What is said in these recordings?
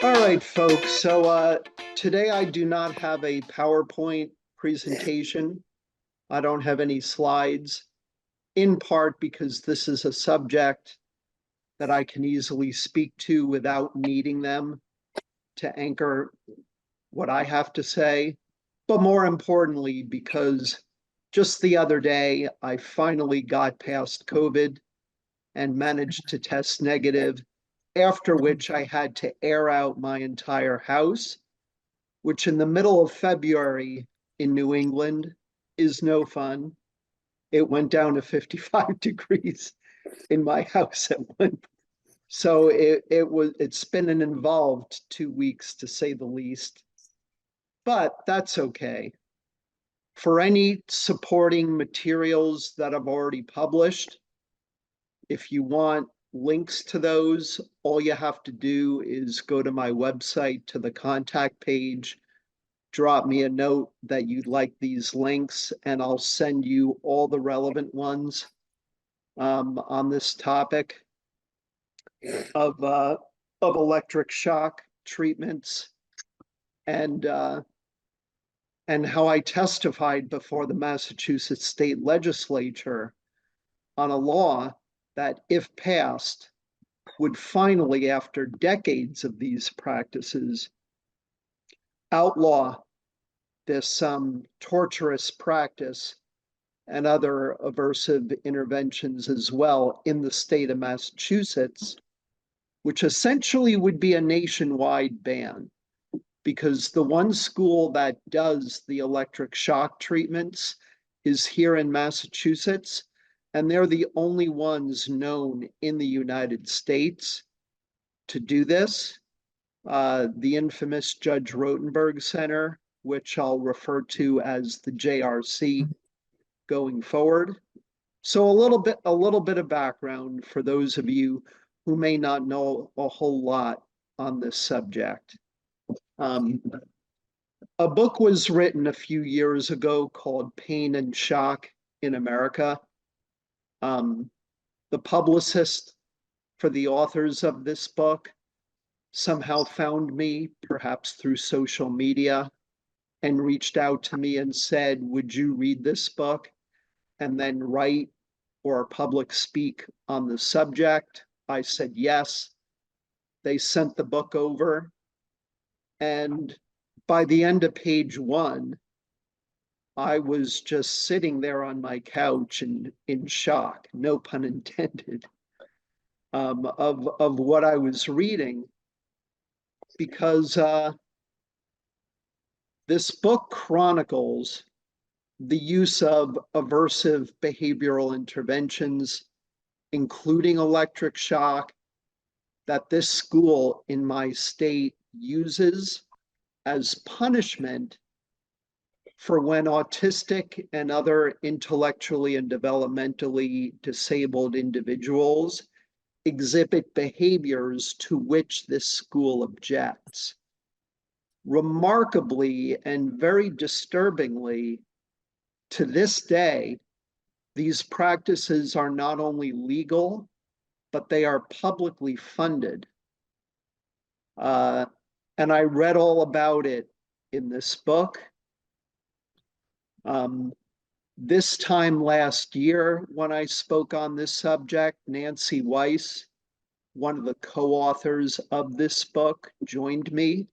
All right, folks. So today I do not have a PowerPoint presentation. I don't have any slides, in part because this is a subject that I can easily speak to without needing them to anchor what I have to say. But more importantly, because just the other day, I finally got past COVID and managed to test negative, after which I had to air out my entire house, which in the middle of February in New England is no fun. It went down to 55 degrees in my house at one. So it's been an involved 2 weeks to say the least, but that's okay. For any supporting materials that I've already published, if you want links to those, all you have to do is go to my website to the contact page, drop me a note that you'd like these links, and I'll send you all the relevant ones on this topic of electric shock treatments and how I testified before the Massachusetts State Legislature on a law that, if passed, would finally, after decades of these practices, outlaw this torturous practice and other aversive interventions as well in the state of Massachusetts, which essentially would be a nationwide ban, because the one school that does the electric shock treatments is here in Massachusetts, and they're the only ones known in the United States to do this. The infamous Judge Rotenberg Center, which I'll refer to as the JRC going forward. So a little bit of background for those of you who may not know a whole lot on this subject. A book was written a few years ago called Pain and Shock in America. The publicist for the authors of this book somehow found me, perhaps through social media, and reached out to me and said, would you read this book and then write or public speak on the subject? I said yes. They sent the book over, and by the end of page 1, I was just sitting there on my couch in shock, no pun intended, of what I was reading, because this book chronicles the use of aversive behavioral interventions, including electric shock, that this school in my state uses as punishment for when autistic and other intellectually and developmentally disabled individuals exhibit behaviors to which this school objects. Remarkably and very disturbingly, to this day, these practices are not only legal, but they are publicly funded. And I read all about it in this book. This time last year, when I spoke on this subject, Nancy Weiss, one of the co-authors of this book, joined me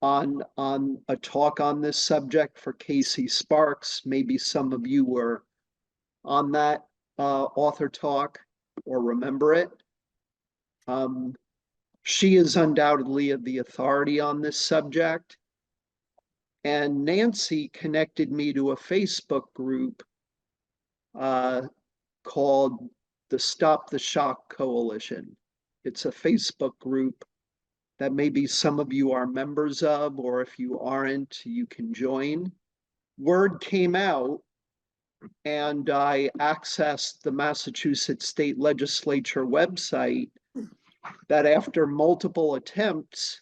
on a talk on this subject for CASY Sparks. Maybe some of you were on that author talk or remember it. She is undoubtedly the authority on this subject. And Nancy connected me to a Facebook group called the StopTheShock Coalition. It's a Facebook group that maybe some of you are members of, or if you aren't, you can join. Word came out, and I accessed the Massachusetts State Legislature website, that after multiple attempts,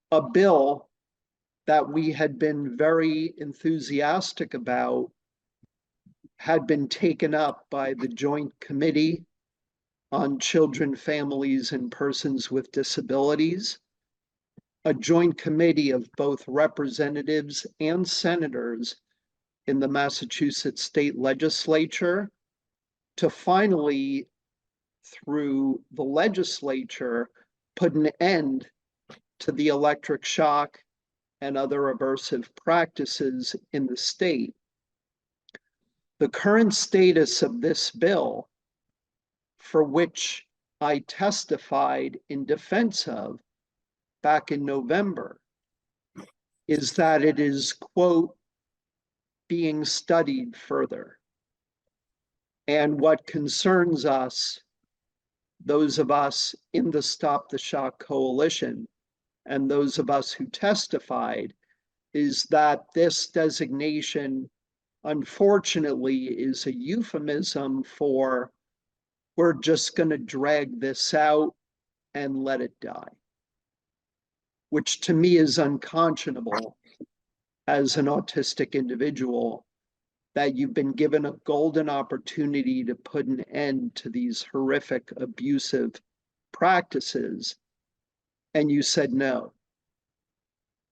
a bill that we had been very enthusiastic about had been taken up by the Joint Committee on children, families, and persons with disabilities, a joint committee of both representatives and senators in the Massachusetts state legislature to finally, through the legislature, put an end to the electric shock and other aversive practices in the state. The current status of this bill, for which I testified in defense of back in November, is that it is, quote, being studied further. And what concerns us, those of us in the Stop the Shock Coalition, and those of us who testified, is that this designation, unfortunately, is a euphemism for we're just going to drag this out and let it die, which to me is unconscionable as an autistic individual, that you've been given a golden opportunity to put an end to these horrific, abusive practices, and you said no.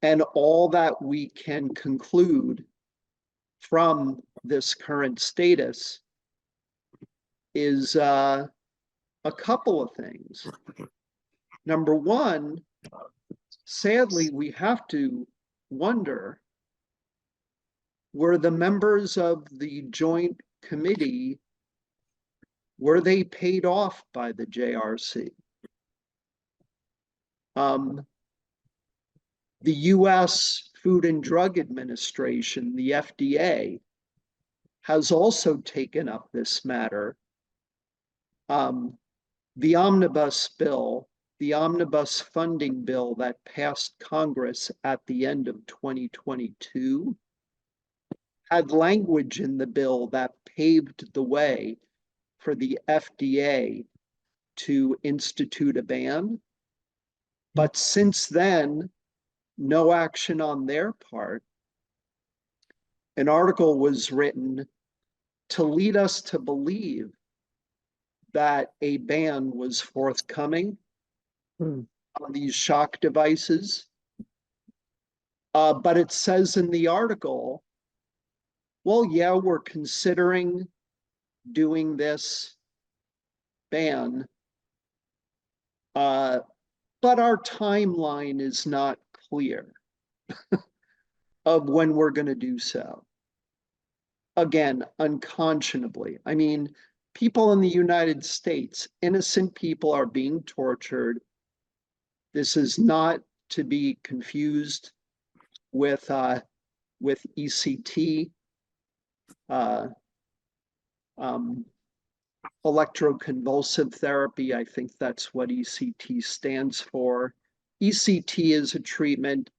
And all that we can conclude from this current status is a couple of things. Number one, sadly, we have to wonder, were the members of the joint committee, were they paid off by the JRC? The US Food and Drug Administration, the FDA, has also taken up this matter. The omnibus bill, the omnibus funding bill that passed Congress at the end of 2022, had language in the bill that paved the way for the FDA to institute a ban. But since then, no action on their part. An article was written to lead us to believe that a ban was forthcoming on these shock devices. But it says in the article, well, yeah, we're considering doing this ban, but our timeline is not clear of when we're going to do so. Again, unconscionably. I mean, people in the United States, innocent people are being tortured. This is not to be confused with ECT, electroconvulsive therapy. I think that's what ECT stands for. ECT is a treatment,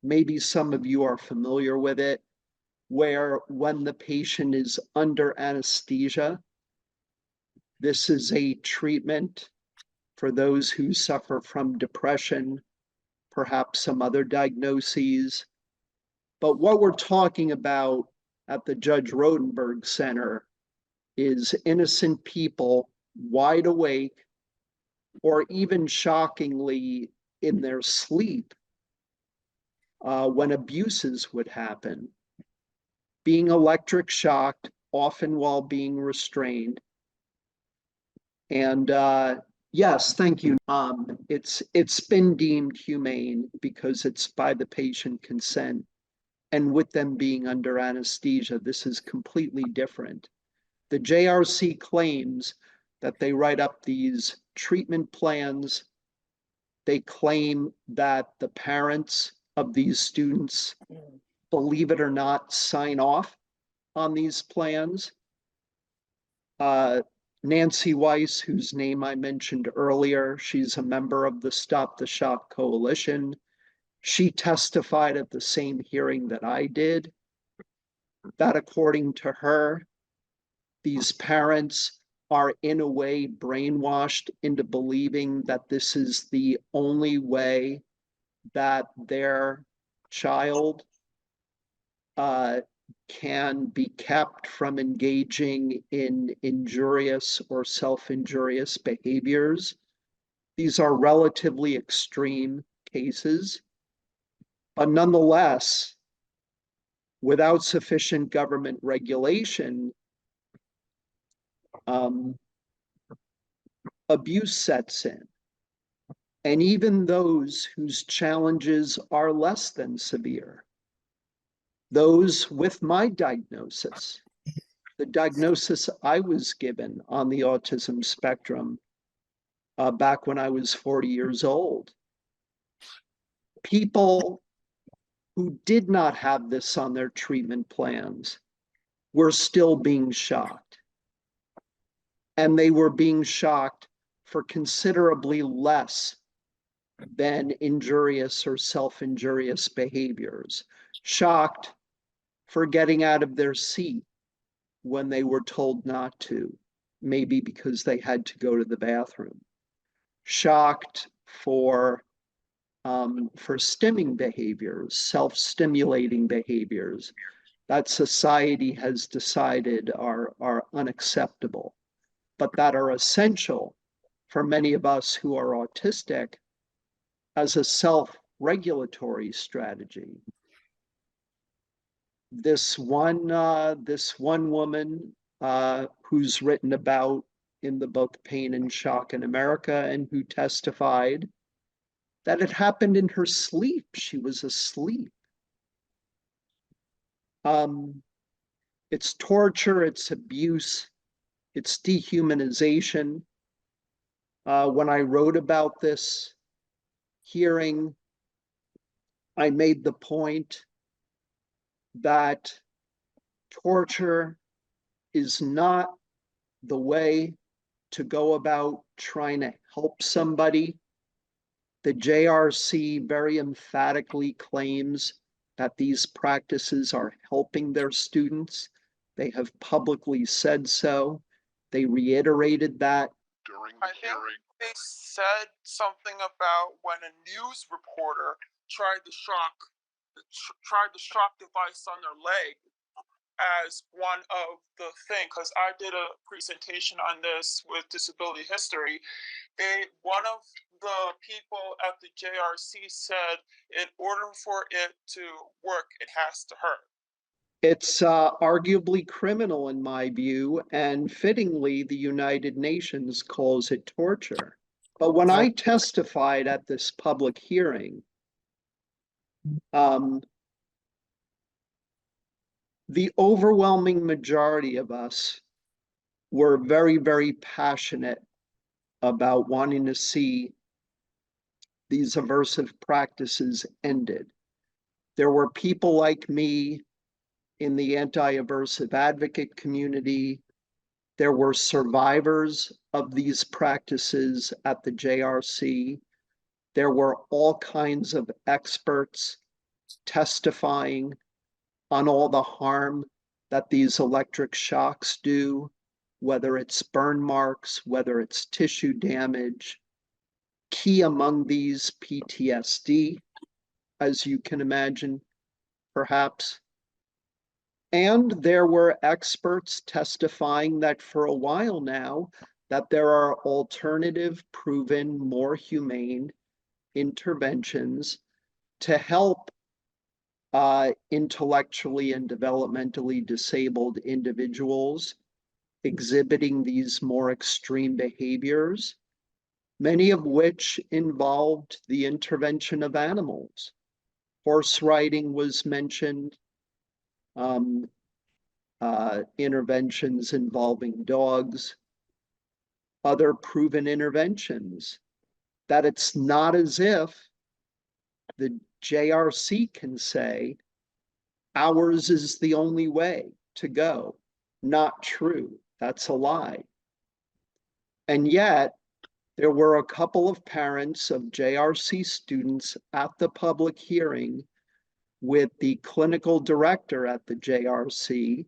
maybe some of you are familiar with it, where when the patient is under anesthesia, this is a treatment for those who suffer from depression, perhaps some other diagnoses. But what we're talking about at the Judge Rotenberg Center is innocent people wide awake, or even shockingly in their sleep, when abuses would happen, being electric shocked, often while being restrained. And yes, thank you. It's been deemed humane because it's by the patient consent, and with them being under anesthesia, this is completely different. The JRC claims that they write up these treatment plans. They claim that the parents of these students, believe it or not, sign off on these plans. Nancy Weiss, whose name I mentioned earlier, she's a member of the Stop the Shock Coalition. She testified at the same hearing that I did, that according to her, these parents are in a way brainwashed into believing that this is the only way that their child can be kept from engaging in injurious or self-injurious behaviors. These are relatively extreme cases, but nonetheless, without sufficient government regulation, abuse sets in. And even those whose challenges are less than severe, those with my diagnosis, the diagnosis I was given on the autism spectrum back when I was 40 years old, people who did not have this on their treatment plans were still being shocked. And they were being shocked for considerably less than injurious or self-injurious behaviors. Shocked for getting out of their seat when they were told not to, maybe because they had to go to the bathroom. Shocked for stimming behaviors, self-stimulating behaviors that society has decided are unacceptable, but that are essential for many of us who are autistic as a self-regulatory strategy. This one woman who's written about in the book Pain and Shock in America, and who testified that it happened in her sleep. She was asleep. It's torture, it's abuse, it's dehumanization. When I wrote about this hearing, I made the point that torture is not the way to go about trying to help somebody. The JRC very emphatically claims that these practices are helping their students. They have publicly said so. They reiterated that during the hearing. They said something about when a news reporter tried the shock device on their leg as one of the things, because I did a presentation on this with disability history. One of the people at the JRC said, in order for it to work, it has to hurt. It's arguably criminal in my view, and fittingly, the United Nations calls it torture. But when I testified at this public hearing, the overwhelming majority of us were very, very passionate about wanting to see these aversive practices ended. There were people like me in the anti-aversive advocate community. There were survivors of these practices at the JRC. There were all kinds of experts testifying on all the harm that these electric shocks do, whether it's burn marks, whether it's tissue damage. Key among these, PTSD, as you can imagine, perhaps. And there were experts testifying that for a while now, that there are alternative, proven, more humane interventions to help intellectually and developmentally disabled individuals exhibiting these more extreme behaviors, many of which involved the intervention of animals. Horse riding was mentioned, interventions involving dogs, other proven interventions, that it's not as if the JRC can say, ours is the only way to go. Not true. That's a lie. And yet, there were a couple of parents of JRC students at the public hearing with the clinical director at the JRC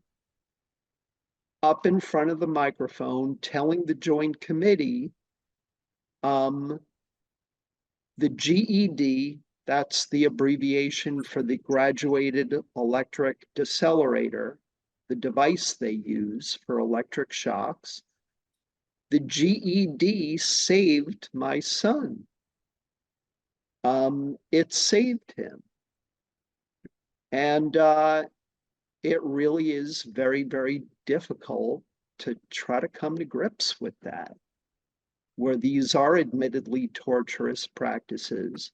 up in front of the microphone telling the Joint Committee the GED That's the abbreviation for the graduated electric decelerator, the device they use for electric shocks. The GED saved my son. It saved him. And it really is very, very difficult to try to come to grips with that, where these are admittedly torturous practices.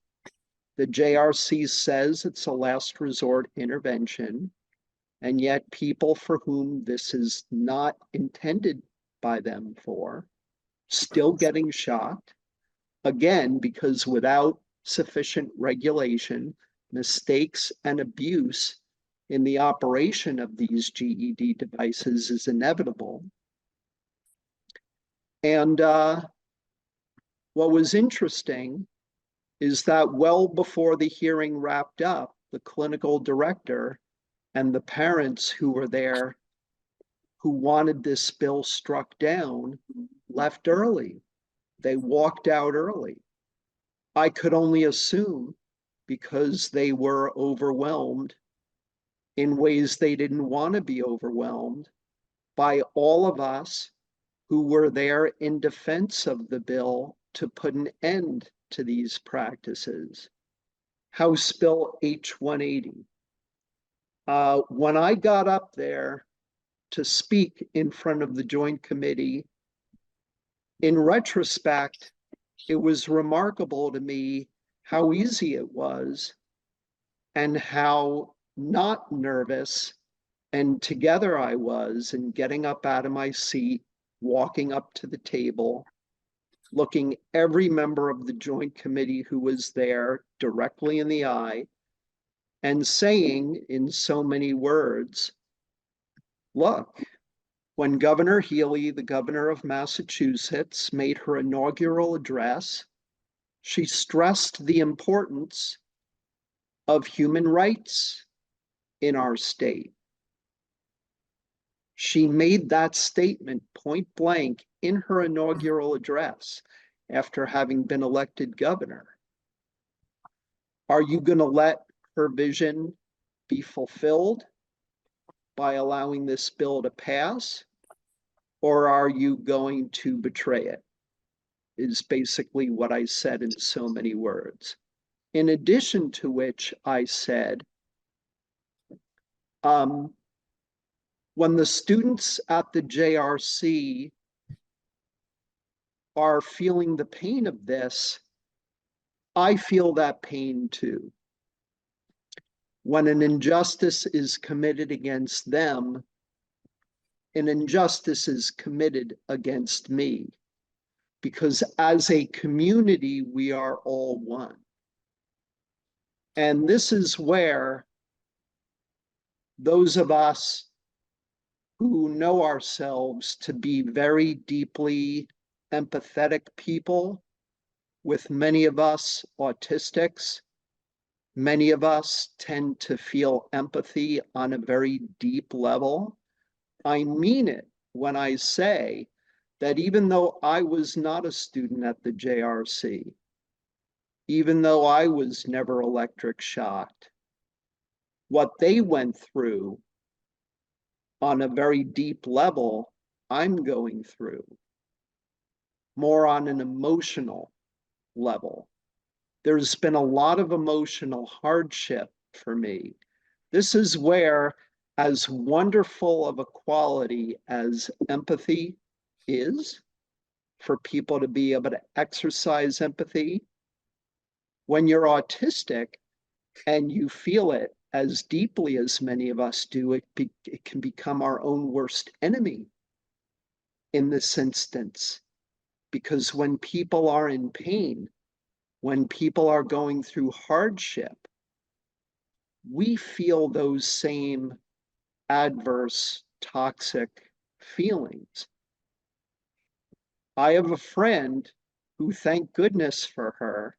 The JRC says it's a last resort intervention, and yet people for whom this is not intended by them for, still getting shocked, again, because without sufficient regulation, mistakes and abuse in the operation of these GED devices is inevitable. And what was interesting is that well before the hearing wrapped up, the clinical director and the parents who were there who wanted this bill struck down left early. They walked out early. I could only assume because they were overwhelmed in ways they didn't want to be overwhelmed by all of us who were there in defense of the bill to put an end to these practices. House Bill H-180. When I got up there to speak in front of the Joint Committee, in retrospect, it was remarkable to me how easy it was and how not nervous and together I was in getting up out of my seat, walking up to the table, looking every member of the Joint Committee who was there directly in the eye and saying in so many words, look, when Governor Healy, the governor of Massachusetts, made her inaugural address, she stressed the importance of human rights in our state. She made that statement point blank in her inaugural address after having been elected governor. Are you going to let her vision be fulfilled by allowing this bill to pass, or are you going to betray it? Is basically what I said in so many words. In addition to which I said, when the students at the JRC are feeling the pain of this, I feel that pain too. When an injustice is committed against them, an injustice is committed against me, because as a community, we are all one. And this is where those of us who know ourselves to be very deeply empathetic people, with many of us autistics, many of us tend to feel empathy on a very deep level. I mean it when I say that even though I was not a student at the JRC, even though I was never electric shocked, what they went through on a very deep level, I'm going through, more on an emotional level. There's been a lot of emotional hardship for me. This is where, as wonderful of a quality as empathy is, for people to be able to exercise empathy, when you're autistic and you feel it as deeply as many of us do, it can become our own worst enemy in this instance. Because when people are in pain, when people are going through hardship, we feel those same adverse, toxic feelings. I have a friend who, thank goodness for her,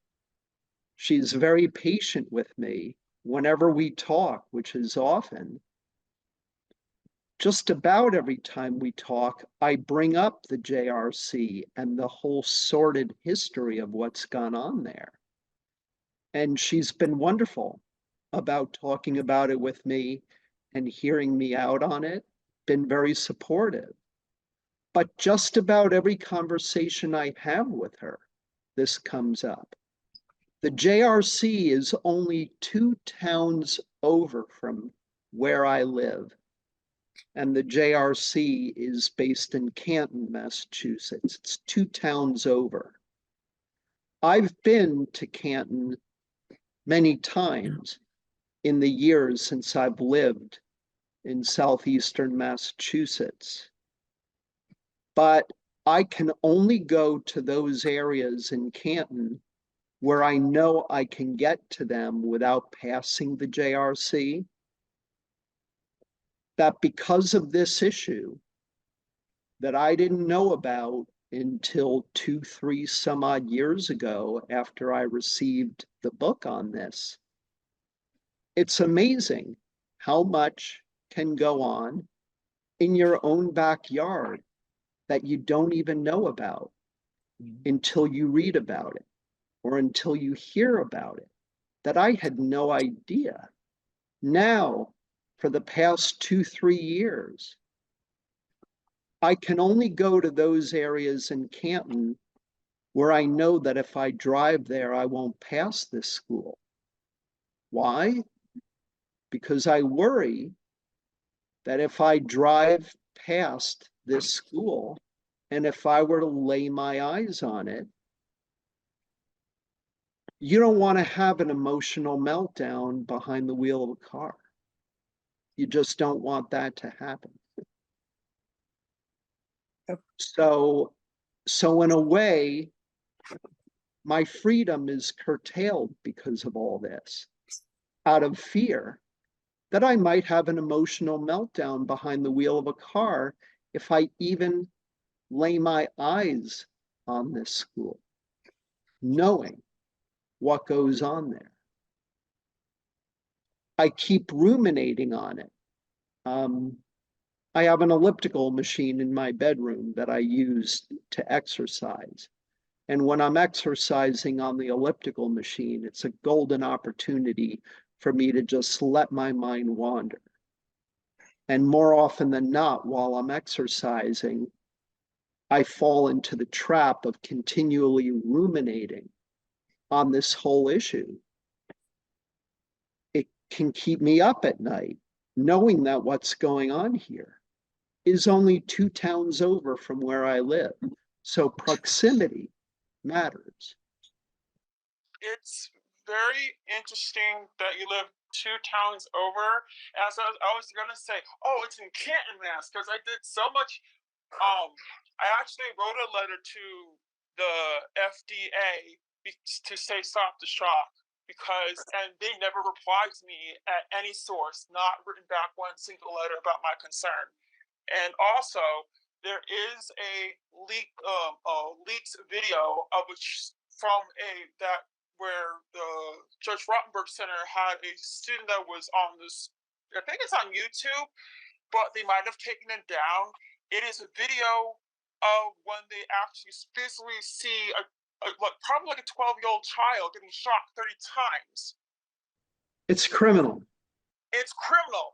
she's very patient with me whenever we talk, which is often. Just about every time we talk, I bring up the JRC and the whole sordid history of what's gone on there. And she's been wonderful about talking about it with me and hearing me out on it, been very supportive. But just about every conversation I have with her, this comes up. The JRC is only 2 towns over from where I live. And the JRC is based in Canton, Massachusetts. It's 2 towns over. I've been to Canton many times in the years since I've lived in southeastern Massachusetts. But I can only go to those areas in Canton where I know I can get to them without passing the JRC. That because of this issue that I didn't know about until 2, 3 some odd years ago after I received the book on this, it's amazing how much can go on in your own backyard that you don't even know about until you read about it or until you hear about it, that I had no idea. Now, for the past 2, 3 years, I can only go to those areas in Canton where I know that if I drive there, I won't pass this school. Why? Because I worry that if I drive past this school and if I were to lay my eyes on it, you don't want to have an emotional meltdown behind the wheel of a car. You just don't want that to happen. So in a way, my freedom is curtailed because of all this, out of fear that I might have an emotional meltdown behind the wheel of a car if I even lay my eyes on this school, knowing what goes on there. I keep ruminating on it. I have an elliptical machine in my bedroom that I use to exercise. And when I'm exercising on the elliptical machine, it's a golden opportunity for me to just let my mind wander. And more often than not, while I'm exercising, I fall into the trap of continually ruminating on this whole issue. It can keep me up at night, knowing that what's going on here is only 2 towns over from where I live. So proximity matters. It's very interesting that you live 2 towns over. As I was gonna say, oh, it's in Canton, Mass, because I did so much. I actually wrote a letter to the FDA to say stop the shock, and they never replied to me at any source, not written back one single letter about my concern. And also, there is a leaked video of where the Judge Rotenberg Center had a student that was on this. I think it's on YouTube, but they might have taken it down. It is a video of when they actually physically see probably like a 12-year-old child getting shot 30 times. It's criminal. It's criminal.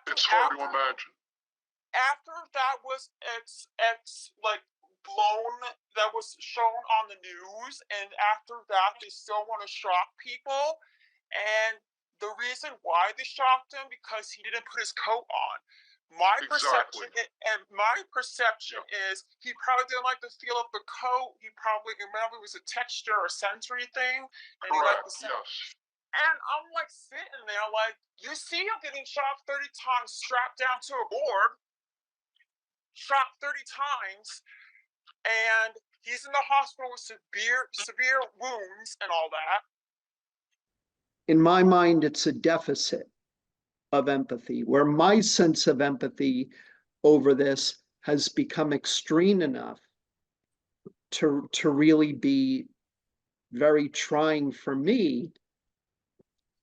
It's hard to imagine. After that was blown, that was shown on the news, and after that they still want to shock people. And the reason why they shocked him because he didn't put his coat on. My perception is he probably didn't like the feel of the coat. He probably remember it was a texture or sensory thing. And correct, yes. And I'm like sitting there like, you see him getting shot 30 times strapped down to a board, shot 30 times, and he's in the hospital with severe wounds and all that. In my mind, it's a deficit of empathy, where my sense of empathy over this has become extreme enough to really be very trying for me.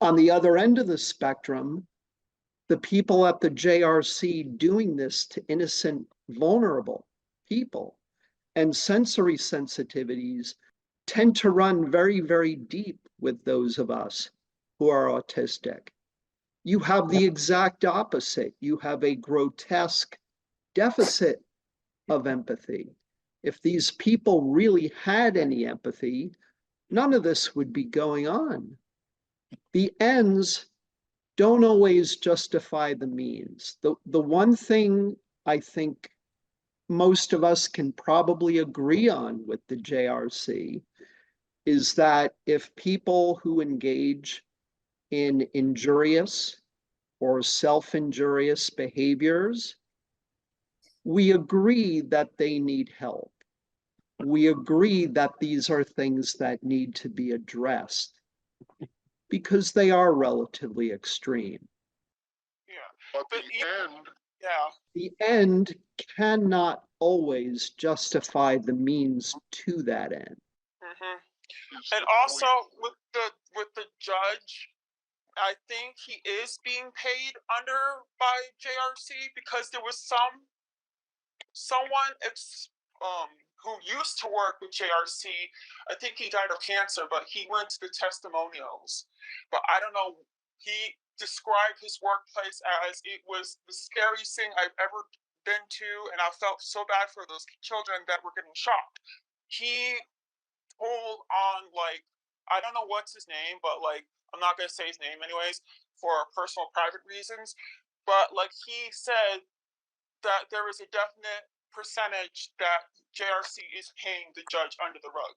On the other end of the spectrum, the people at the JRC doing this to innocent, vulnerable people and sensory sensitivities tend to run very, very deep with those of us who are autistic. You have the exact opposite. You have a grotesque deficit of empathy. If these people really had any empathy, none of this would be going on. The ends don't always justify the means. The one thing I think most of us can probably agree on with the JRC is that if people who engage in injurious or self-injurious behaviors, we agree that they need help. We agree that these are things that need to be addressed because they are relatively extreme. Yeah. But the end, Yeah. The end cannot always justify the means to that end. Mm-hmm. is And the also point. with the judge, I think he is being paid under by JRC because there was someone who used to work with JRC. I think he died of cancer, but he went to the testimonials. But I don't know. He described his workplace as it was the scariest thing I've ever been to, and I felt so bad for those children that were getting shocked. He told on I don't know what's his name, but I'm not gonna say his name anyways for personal private reasons. But he said that there is a definite percentage that JRC is paying the judge under the rug.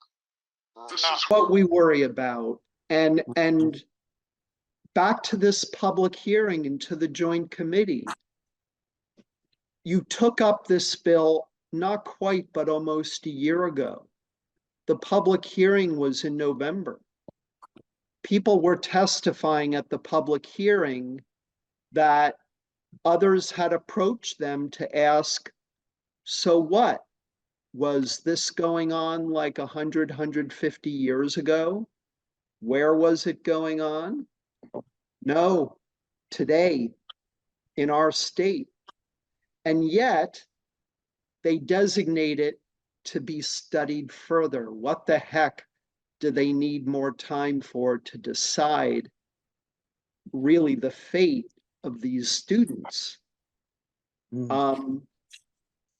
This Not is What we worry about, and back to this public hearing and to the joint committee, you took up this bill not quite, but almost a year ago. The public hearing was in November. People were testifying at the public hearing that others had approached them to ask, so what? Was this going on like 100, 150 years ago? Where was it going on? No, today in our state. And yet they designate it to be studied further. What the heck do they need more time for to decide really the fate of these students?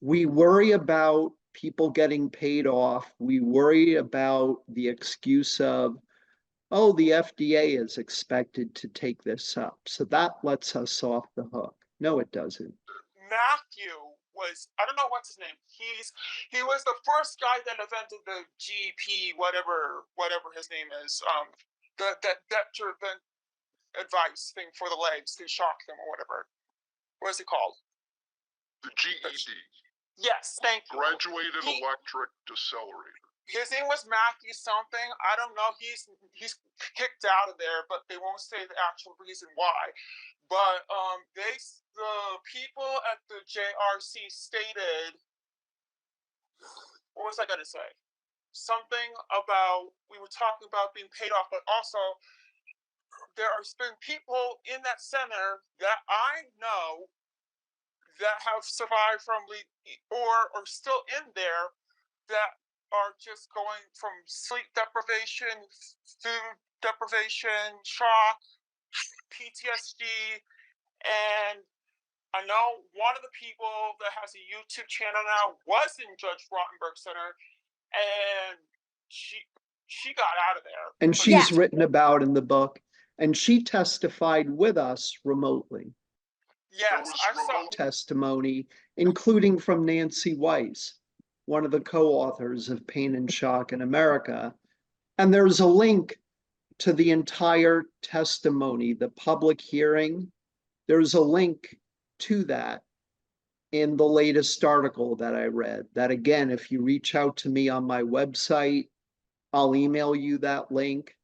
We worry about people getting paid off. We worry about the excuse of, oh, the FDA is expected to take this up. So that lets us off the hook. No, it doesn't. Matthew was, I don't know what's his name. He was the first guy that invented the GP, whatever his name is. That driven advice thing for the legs to shock them or whatever. What is it called? the GED, Yes, thank you. graduated electric decelerator. His name was Matthew something. I don't know. He's kicked out of there, but they won't say the actual reason why. But the people at the JRC stated, what was I gonna say? Something about, we were talking about being paid off, but also there have been people in that center that I know that have survived from or still in there that are just going from sleep deprivation, food deprivation, shock, PTSD, and I know one of the people that has a YouTube channel now was in Judge Rotenberg Center, and she got out of there. And she's written about in the book, and she testified with us remotely. Yes, I saw testimony, including from Nancy Weiss, one of the co-authors of Pain and Shock in America. And there's a link to the entire testimony, the public hearing. There's a link to that in the latest article that I read. That again, if you reach out to me on my website, I'll email you that link.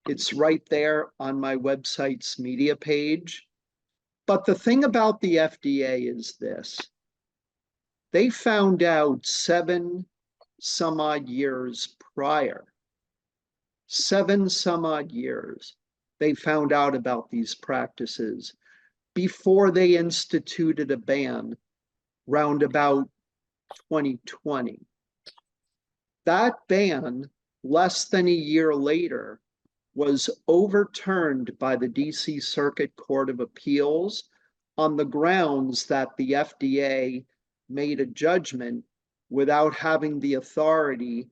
It's right there on my website's media page. But the thing about the FDA is this. They found out 7 some odd years prior, 7 some odd years, they found out about these practices before they instituted a ban round about 2020. That ban less than a year later, was overturned by the DC Circuit Court of Appeals on the grounds that the FDA made a judgment without having the authority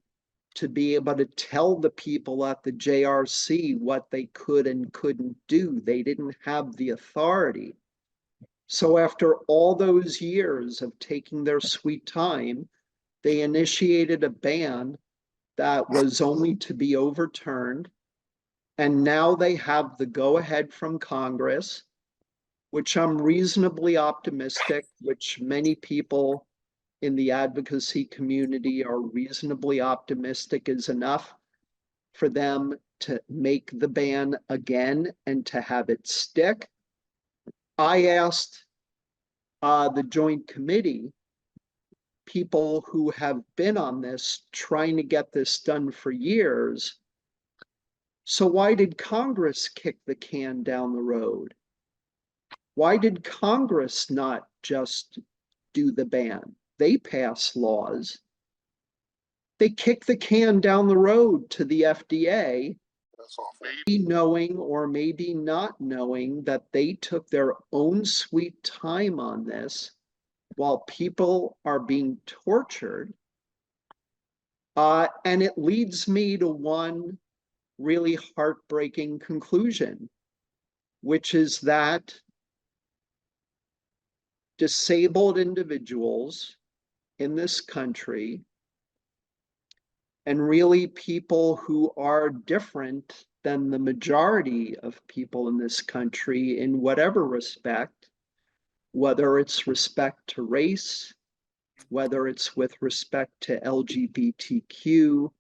to be able to tell the people at the JRC what they could and couldn't do. They didn't have the authority. So after all those years of taking their sweet time, they initiated a ban that was only to be overturned. And now they have the go-ahead from Congress, which I'm reasonably optimistic, which many people in the advocacy community are reasonably optimistic is enough for them to make the ban again and to have it stick. I asked the Joint Committee, people who have been on this, trying to get this done for years, so why did Congress kick the can down the road? Why did Congress not just do the ban? They pass laws. They kick the can down the road to the FDA, maybe knowing or maybe not knowing that they took their own sweet time on this while people are being tortured. And it leads me to one really heartbreaking conclusion, which is that disabled individuals in this country, and really people who are different than the majority of people in this country in whatever respect, whether it's respect to race, whether it's with respect to LGBTQ,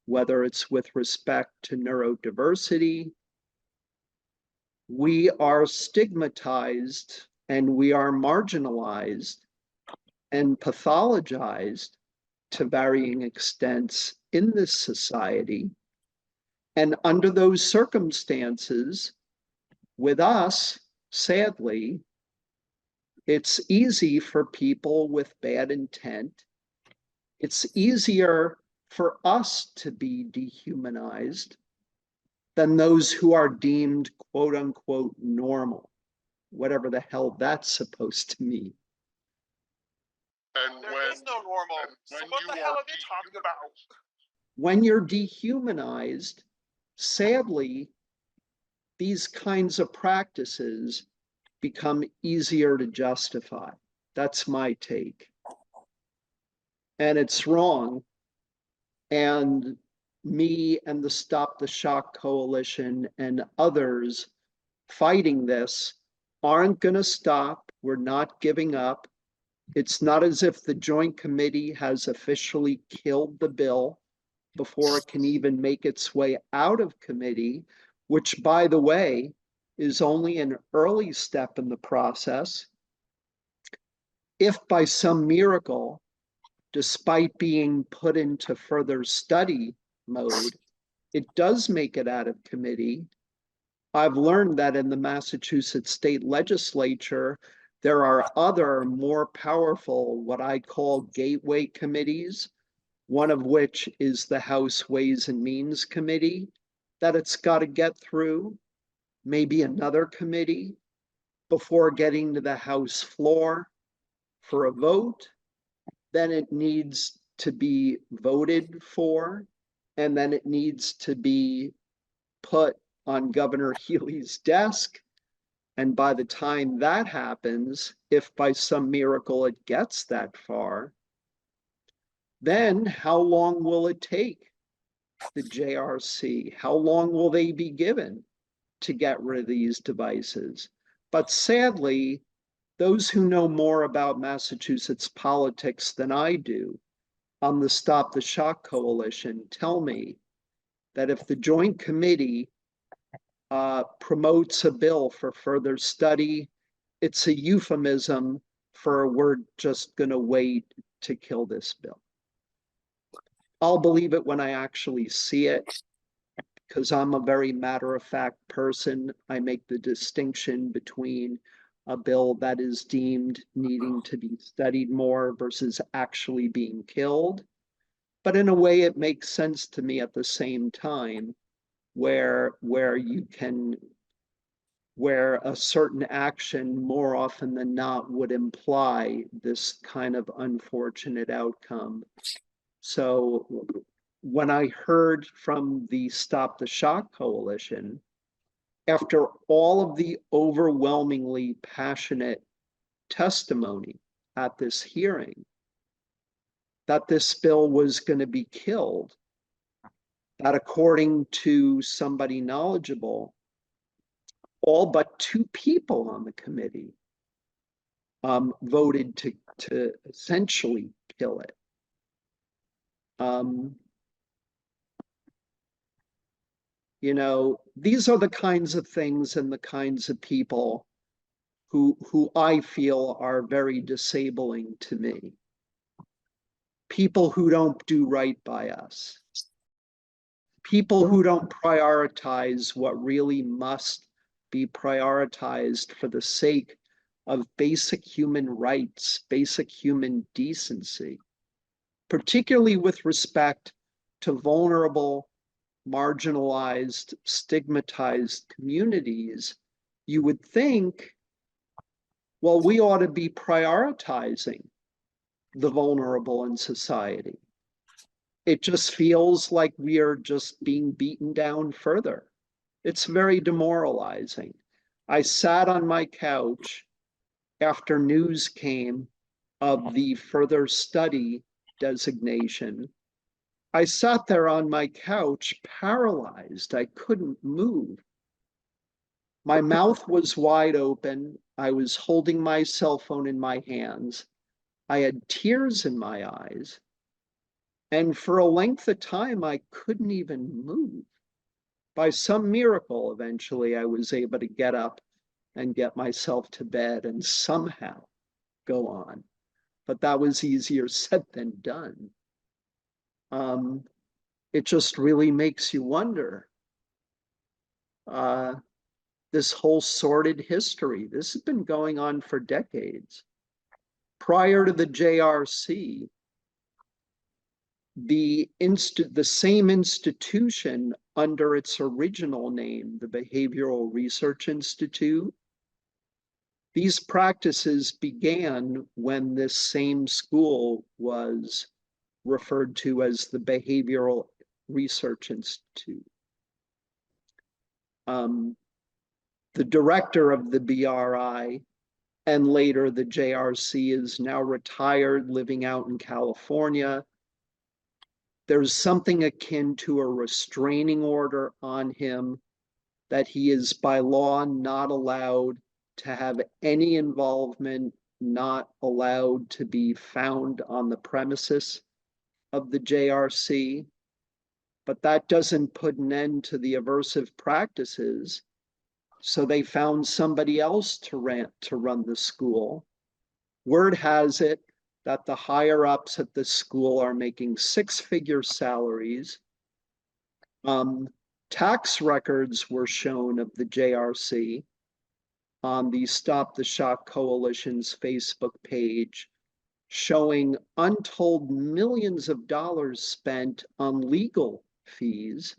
whether it's with respect to neurodiversity, we are stigmatized and we are marginalized and pathologized to varying extents in this society. And under those circumstances, with us, sadly, it's easy for people with bad intent. It's easier for us to be dehumanized than those who are deemed quote unquote normal, whatever the hell that's supposed to mean. And There is no normal. So what the hell are they talking about? When you're dehumanized, sadly, these kinds of practices become easier to justify. That's my take. And it's wrong. And me and the Stop the Shock Coalition and others fighting this aren't going to stop. We're not giving up. It's not as if the Joint Committee has officially killed the bill before it can even make its way out of committee, which, by the way, is only an early step in the process. If by some miracle, despite being put into further study mode, it does make it out of committee, I've learned that in the Massachusetts State Legislature, there are other more powerful, what I call gateway committees, one of which is the House Ways and Means Committee, that it's got to get through, maybe another committee before getting to the House floor for a vote. Then it needs to be voted for, and then it needs to be put on Governor Healy's desk. And by the time that happens, if by some miracle it gets that far, then how long will it take the JRC? How long will they be given to get rid of these devices? But sadly, those who know more about Massachusetts politics than I do on the Stop the Shock Coalition tell me that if the Joint Committee promotes a bill for further study, it's a euphemism for we're just going to wait to kill this bill. I'll believe it when I actually see it, because I'm a very matter-of-fact person. I make the distinction between a bill that is deemed needing to be studied more versus actually being killed. but in a way it makes sense to me at the same time, where a certain action more often than not would imply this kind of unfortunate outcome. So when I heard from the Stop the Shock Coalition, after all of the overwhelmingly passionate testimony at this hearing, that this bill was going to be killed, that according to somebody knowledgeable, all but 2 people on the committee voted to essentially kill it. You know, these are the kinds of things and the kinds of people who I feel are very disabling to me. People who don't do right by us. People who don't prioritize what really must be prioritized for the sake of basic human rights, basic human decency, particularly with respect to vulnerable, marginalized, stigmatized communities. You would think, well, we ought to be prioritizing the vulnerable in society. It just feels like we are just being beaten down further. It's very demoralizing. I sat on my couch after news came of the further study designation. I sat there on my couch paralyzed. I couldn't move. My mouth was wide open. I was holding my cell phone in my hands. I had tears in my eyes. And for a length of time, I couldn't even move. By some miracle, eventually, I was able to get up and get myself to bed and somehow go on. But that was easier said than done. It just really makes you wonder. This whole sordid history, this has been going on for decades. Prior to the JRC, the same institution under its original name, the Behavioral Research Institute, these practices began when this same school was referred to as the Behavioral Research Institute. The director of the BRI and later the JRC is now retired, living out in California. There's something akin to a restraining order on him that he is by law not allowed to have any involvement, not allowed to be found on the premises of the JRC. But that doesn't put an end to the aversive practices. So they found somebody else to run the school. Word has it that the higher ups at the school are making 6-figure salaries. Tax records were shown of the JRC on the Stop the Shock Coalition's Facebook page, showing untold millions of dollars spent on legal fees.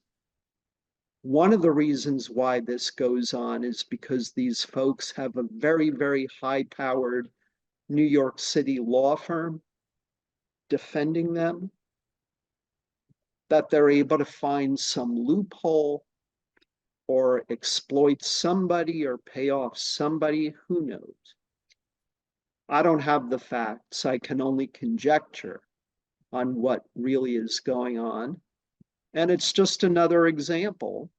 One of the reasons why this goes on is because these folks have a very, very high-powered New York City law firm defending them, that they're able to find some loophole or exploit somebody or pay off somebody, who knows? I don't have the facts. I can only conjecture on what really is going on. And it's just another example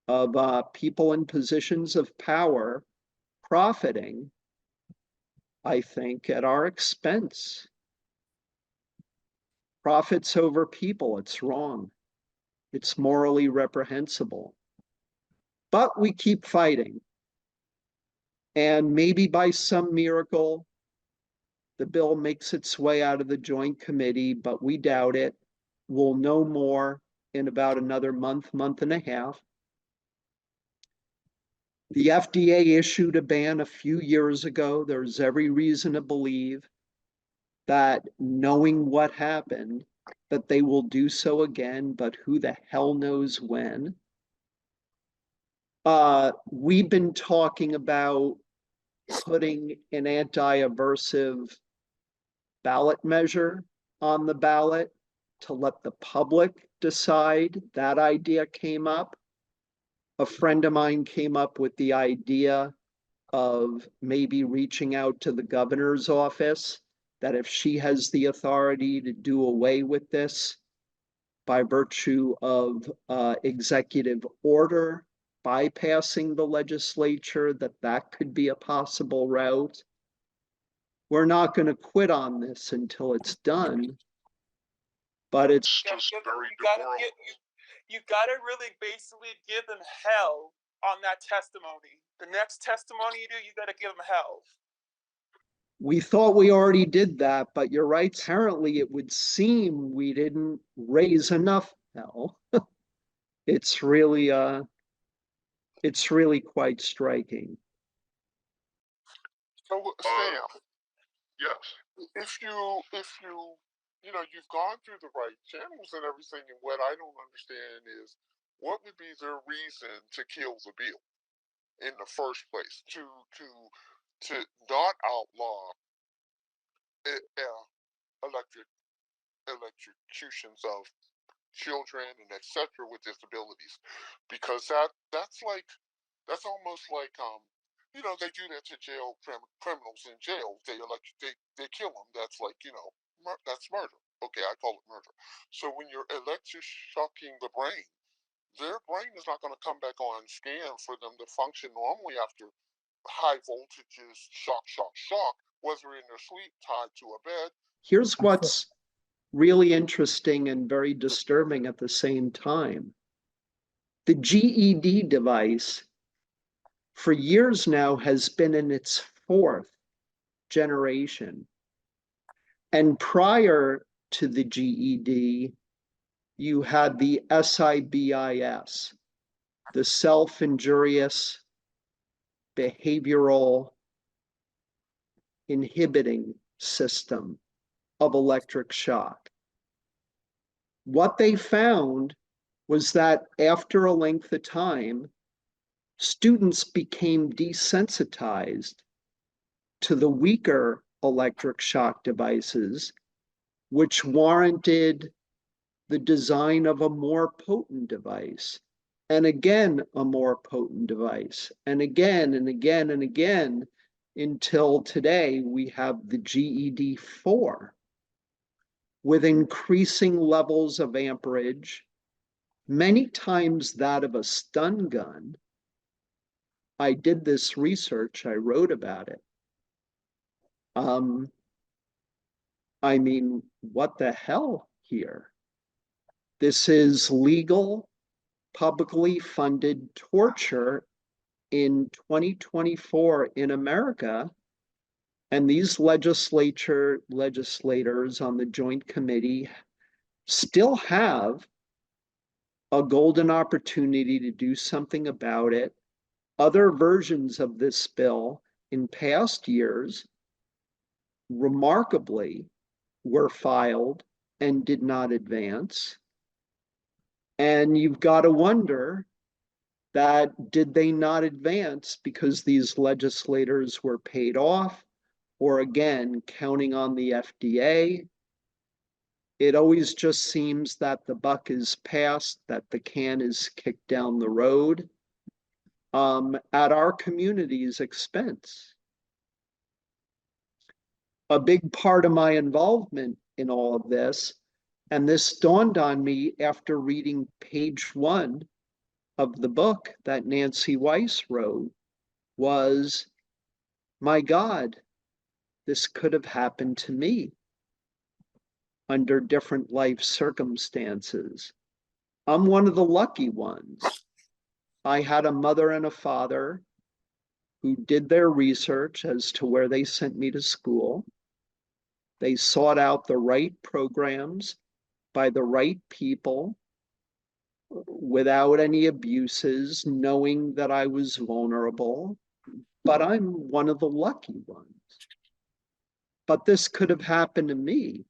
of people in positions of power profiting, I think, at our expense. Profits over people, it's wrong. It's morally reprehensible. But we keep fighting. And maybe by some miracle, the bill makes its way out of the Joint Committee, but we doubt it. We'll know more in about another month, month and a half. The FDA issued a ban a few years ago. There's every reason to believe that, knowing what happened, that they will do so again, but who the hell knows when. We've been talking about putting an anti-aversive ballot measure on the ballot to let the public decide. That idea came up. A friend of mine came up with the idea of maybe reaching out to the governor's office, that if she has the authority to do away with this by virtue of executive order, bypassing the legislature, that could be a possible route. We're not going to quit on this until it's done, but it's just very you gotta really basically give them hell on that testimony. The next testimony you do, you gotta give them hell. We thought we already did that, but you're right. Apparently, it would seem we didn't raise enough hell. It's really quite striking. So Sam, Yes. if you know, you've gone through the right channels and everything, and what I don't understand is what would be their reason to kill the bill in the first place, to not outlaw electrocutions of children and etc. with disabilities, because that's almost like you know, they do that to jail criminals in jail. They kill them. That's like, you know, that's murder. Okay, I call it murder. So when you're electroshocking the brain, their brain is not going to come back on scan for them to function normally after high voltages, shock, whether in their sleep tied to a bed. Here's what's really interesting and very disturbing at the same time. The GED device for years now has been in its 4th generation. And prior to the GED, you had the SIBIS, the self-injurious behavioral inhibiting system of electric shock. What they found was that after a length of time, students became desensitized to the weaker electric shock devices, which warranted the design of a more potent device, and again, a more potent device, and again, and again, and again, until today we have the GED-4 with increasing levels of amperage, many times that of a stun gun. I did this research, I wrote about it. I mean, what the hell here? This is legal, publicly funded torture in 2024 in America. And these legislators on the Joint Committee still have a golden opportunity to do something about it. Other versions of this bill in past years, remarkably, were filed and did not advance. And you've got to wonder that did they not advance because these legislators were paid off, or again, counting on the FDA? It always just seems that the buck is passed, that the can is kicked down the road at our community's expense. A big part of my involvement in all of this, and this dawned on me after reading page 1 of the book that Nancy Weiss wrote, was, my God, this could have happened to me under different life circumstances. I'm one of the lucky ones. I had a mother and a father who did their research as to where they sent me to school. They sought out the right programs by the right people without any abuses, knowing that I was vulnerable, but I'm one of the lucky ones. But this could have happened to me.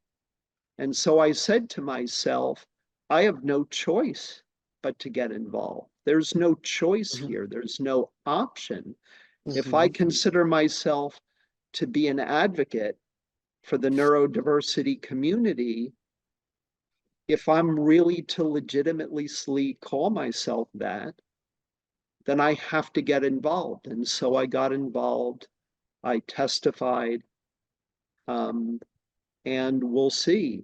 And so I said to myself, I have no choice but to get involved. There's no choice here. There's no option. If I consider myself to be an advocate for the neurodiversity community, if I'm really to legitimately call myself that, then I have to get involved. And so I got involved. I testified, and we'll see.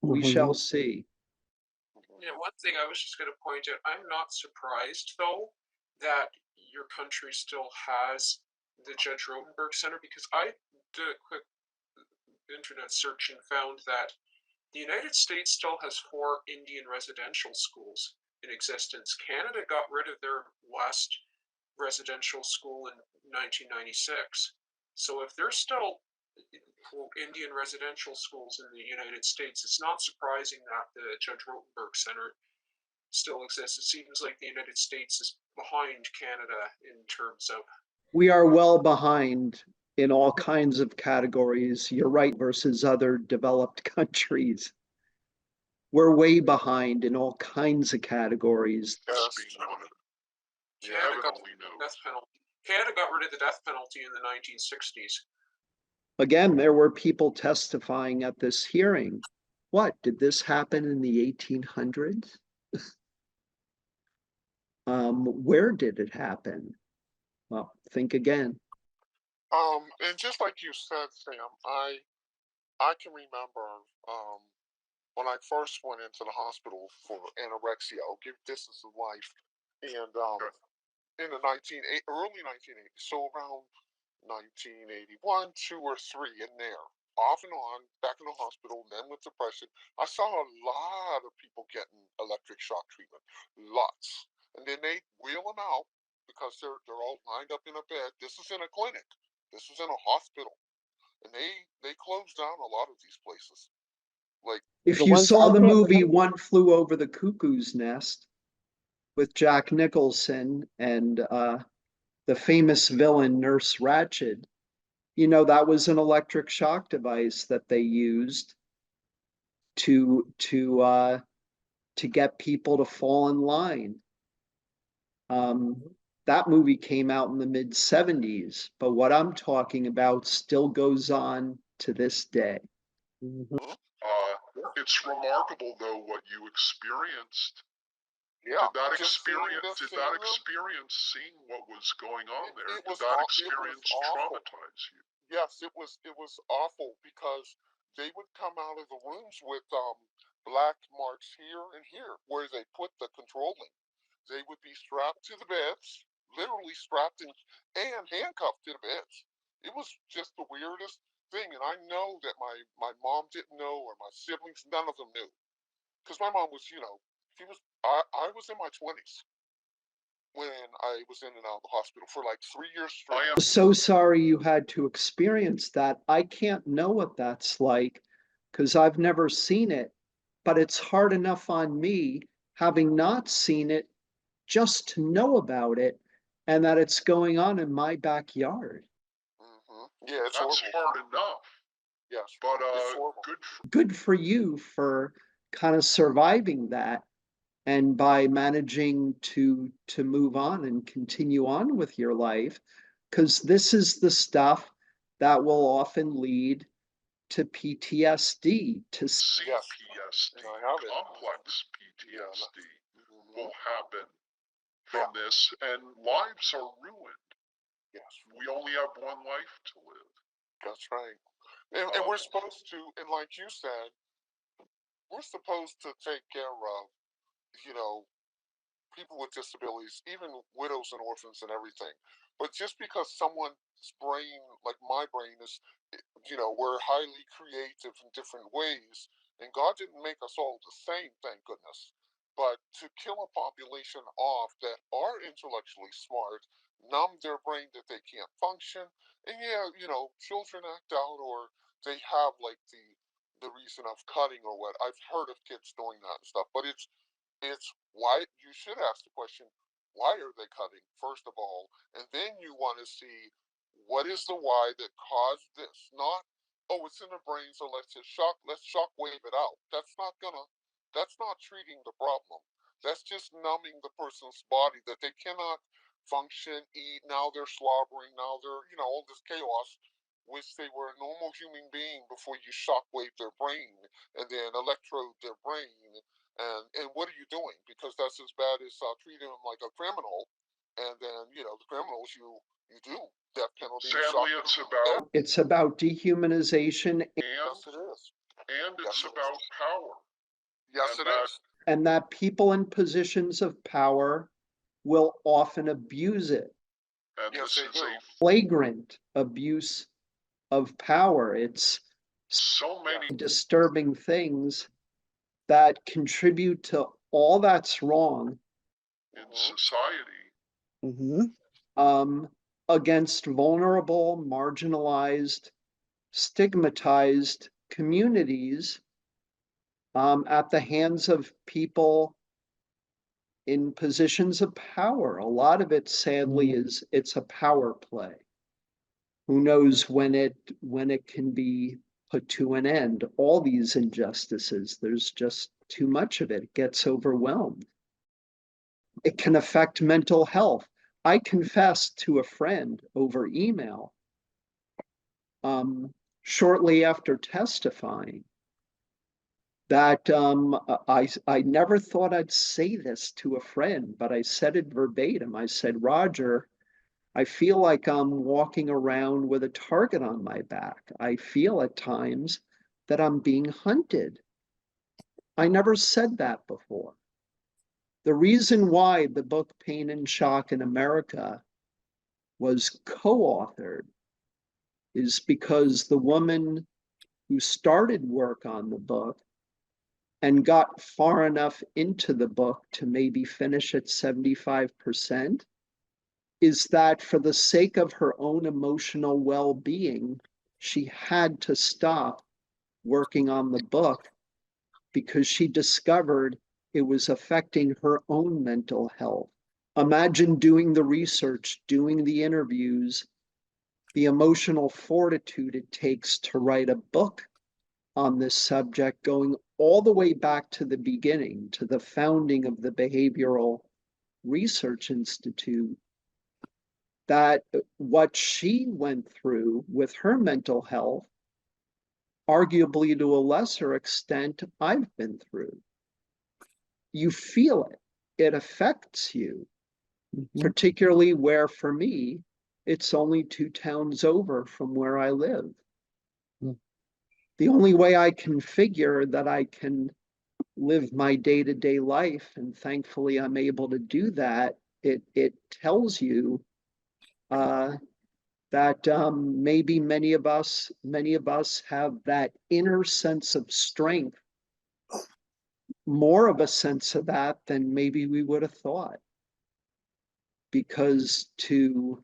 We shall see. Yeah, one thing I was just going to point out, I'm not surprised, though, that your country still has the Judge Rotenberg Center, because I did a quick internet search and found that the United States still has 4 Indian residential schools in existence. Canada got rid of their last residential school in 1996. So if there's still Indian residential schools in the United States, it's not surprising that the Judge Rotenberg Center still exists. It seems like the United States is behind Canada in terms of. We are well behind in all kinds of categories. You're right, versus other developed countries. We're way behind in all kinds of categories. That's being one of the Canada got evidently the knows. death penalty. Canada got rid of the death penalty in the 1960s. Again, there were people testifying at this hearing. What, did this happen in the 1800s? Where did it happen? Well, think again. And just like you said, Sam, I can remember when I first went into the hospital for anorexia. I'll give distance of life, and in the early 1980s, so around 1981, 2 or 3 in there, off and on, back in the hospital, then with depression. I saw a lot of people getting electric shock treatment, lots, and then they wheel them out because they're all lined up in a bed. This is in a clinic. This was in a hospital, and they closed down a lot of these places. Like, if you saw the movie One Flew Over the Cuckoo's Nest with Jack Nicholson and the famous villain Nurse Ratched, you know, that was an electric shock device that they used to get people to fall in line. That movie came out in the mid-70s, but what I'm talking about still goes on to this day. It's remarkable, though, what you experienced. yeah, Did that just experience seeing what was going on there? Did that experience traumatize you? Yes, it was awful because they would come out of the rooms with black marks here and here where they put the controlling. They would be strapped to the beds, literally strapped and handcuffed to the beds. It was just the weirdest thing, and I know that my mom didn't know, or my siblings, none of them knew, because my mom was, I was in my 20s when I was in and out of the hospital for like 3 years straight. I'm so sorry you had to experience that. I can't know what that's like because I've never seen it, but it's hard enough on me, having not seen it, just to know about it and that it's going on in my backyard. Yeah, it's That's horrible. hard enough. Yes, but it's good for you for kind of surviving that, and by managing to move on and continue on with your life, because this is the stuff that will often lead to PTSD, to CPSD, complex PTSD will happen from this, and lives are ruined. Yes, we only have one life to live. That's right. And we're supposed to, and like you said, we're supposed to take care of, people with disabilities, even widows and orphans and everything. But just because someone's brain, like my brain, is, we're highly creative in different ways, and God didn't make us all the same, thank goodness. But to kill a population off that are intellectually smart, numb their brain that they can't function, and children act out, or they have like the reason of cutting or what. I've heard of kids doing that and stuff, but it's why you should ask the question, why are they cutting, first of all, and then you want to see what is the why that caused this, not oh, it's in the brain, so let's shock wave it out. That's not treating the problem. That's just numbing the person's body that they cannot function, eat. Now they're slobbering. Now they're, all this chaos, which they were a normal human being before you shockwave their brain and then electrode their brain. And what are you doing? Because that's as bad as treating them like a criminal. And then, the criminals you do death penalty. Sadly, it's about dehumanization. Yes, it is. And it's about power. Yes, it is. And that people in positions of power will often abuse it. And yes, this is a flagrant abuse of power. It's so many disturbing things that contribute to all that's wrong in society. Against vulnerable, marginalized, stigmatized communities at the hands of people in positions of power. A lot of it, sadly, it's a power play. Who knows when it can be put to an end? All these injustices, there's just too much of it. It gets overwhelmed. It can affect mental health. I confessed to a friend over email shortly after testifying that I never thought I'd say this to a friend, but I said it verbatim. I said, Roger, I feel like I'm walking around with a target on my back. I feel at times that I'm being hunted. I never said that before. The reason why the book Pain and Shock in America was co-authored is because the woman who started work on the book and got far enough into the book to maybe finish at 75% is that for the sake of her own emotional well-being, she had to stop working on the book because she discovered it was affecting her own mental health. Imagine doing the research, doing the interviews, the emotional fortitude it takes to write a book on this subject, going all the way back to the beginning, to the founding of the Behavioral Research Institute, that what she went through with her mental health, arguably to a lesser extent, I've been through. You feel it. It affects you, particularly where, for me, it's only 2 towns over from where I live. The only way I can figure that I can live my day-to-day life, and thankfully I'm able to do that, it tells you that maybe many of us have that inner sense of strength, more of a sense of that than maybe we would have thought. Because to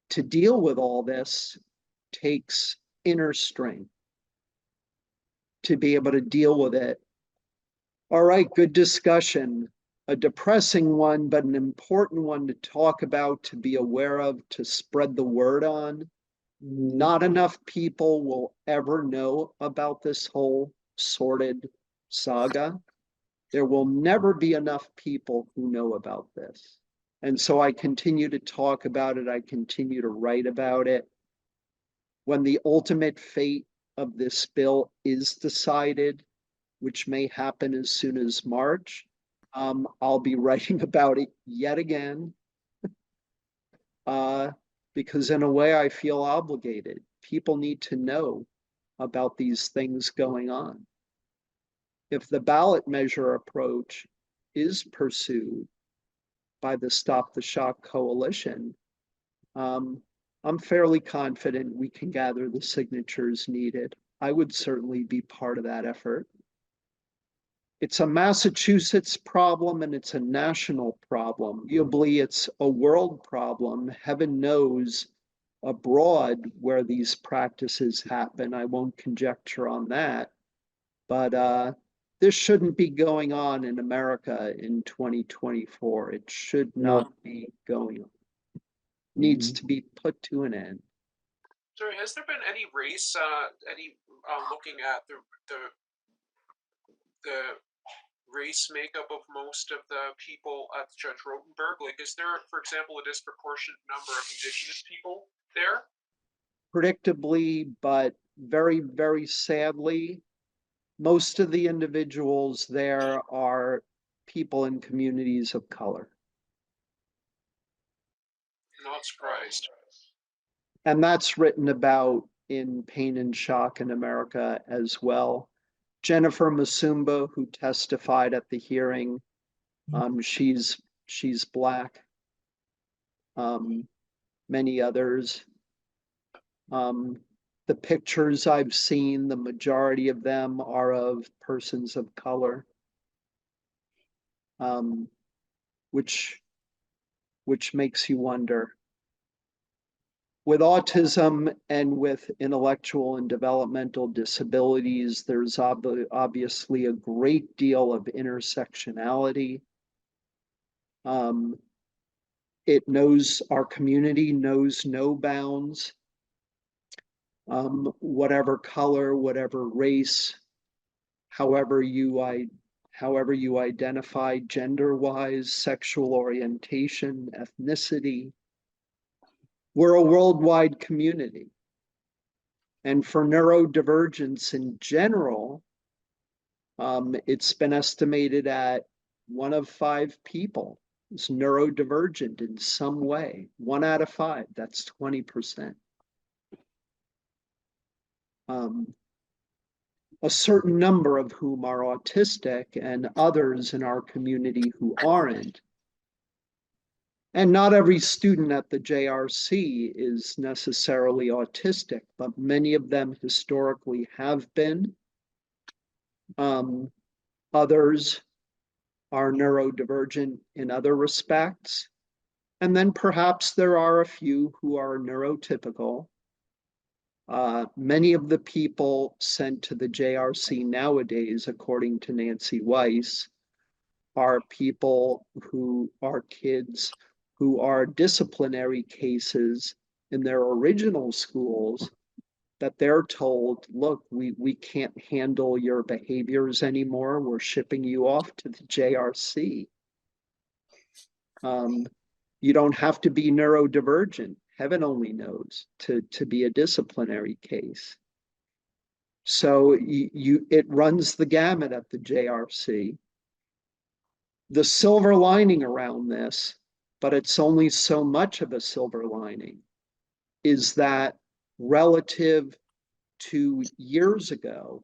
deal with all this takes inner strength to be able to deal with it. All right, good discussion. A depressing one, but an important one to talk about, to be aware of, to spread the word on. Not enough people will ever know about this whole sordid saga. There will never be enough people who know about this. And so I continue to talk about it. I continue to write about it. When the ultimate fate of this bill is decided, which may happen as soon as March, I'll be writing about it yet again, because in a way I feel obligated. People need to know about these things going on. If the ballot measure approach is pursued by the Stop the Shock coalition, I'm fairly confident we can gather the signatures needed. I would certainly be part of that effort. It's a Massachusetts problem and it's a national problem. Arguably, it's a world problem. Heaven knows abroad where these practices happen. I won't conjecture on that. But this shouldn't be going on in America in 2024. It should not be going on. Needs to be put to an end. Sorry, has there been any race, looking at the race makeup of most of the people at Judge Rotenberg? Like, is there, for example, a disproportionate number of Indigenous people there? Predictably, but very, very sadly, most of the individuals there are people in communities of color. Not surprised. And that's written about in Pain and Shock in America as well. Jennifer Musumba, who testified at the hearing, she's Black. Many others. The pictures I've seen, the majority of them are of persons of color, which makes you wonder. With autism and with intellectual and developmental disabilities, there's obviously a great deal of intersectionality. It knows, our community knows no bounds. Whatever color, whatever race, however you identify gender-wise, sexual orientation, ethnicity. We're a worldwide community. And for neurodivergence in general, it's been estimated at 1 of 5 people is neurodivergent in some way. 1 out of 5, that's 20%. A certain number of whom are autistic and others in our community who aren't. And not every student at the JRC is necessarily autistic, but many of them historically have been. Others are neurodivergent in other respects. And then perhaps there are a few who are neurotypical. Many of the people sent to the JRC nowadays, according to Nancy Weiss, are people who are kids who are disciplinary cases in their original schools that they're told, look, we can't handle your behaviors anymore. We're shipping you off to the JRC. You don't have to be neurodivergent. Heaven only knows to be a disciplinary case. So it runs the gamut at the JRC. The silver lining around this, but it's only so much of a silver lining, is that relative to years ago,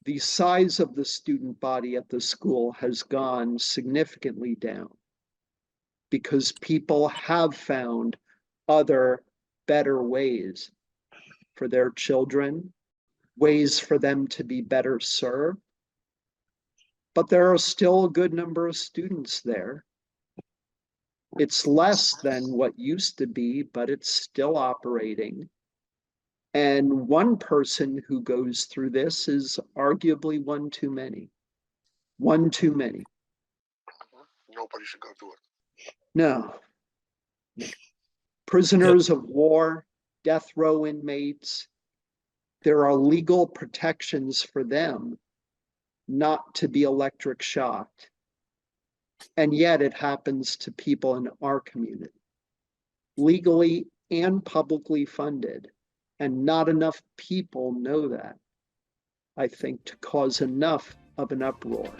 the size of the student body at the school has gone significantly down because people have found other better ways for their children, ways for them to be better served. But there are still a good number of students there. It's less than what used to be, but it's still operating. And one person who goes through this is arguably one too many. One too many. Nobody should go through it. No. Prisoners of war, death row inmates, there are legal protections for them not to be electric shocked. And yet it happens to people in our community, legally and publicly funded. And not enough people know that, I think, to cause enough of an uproar.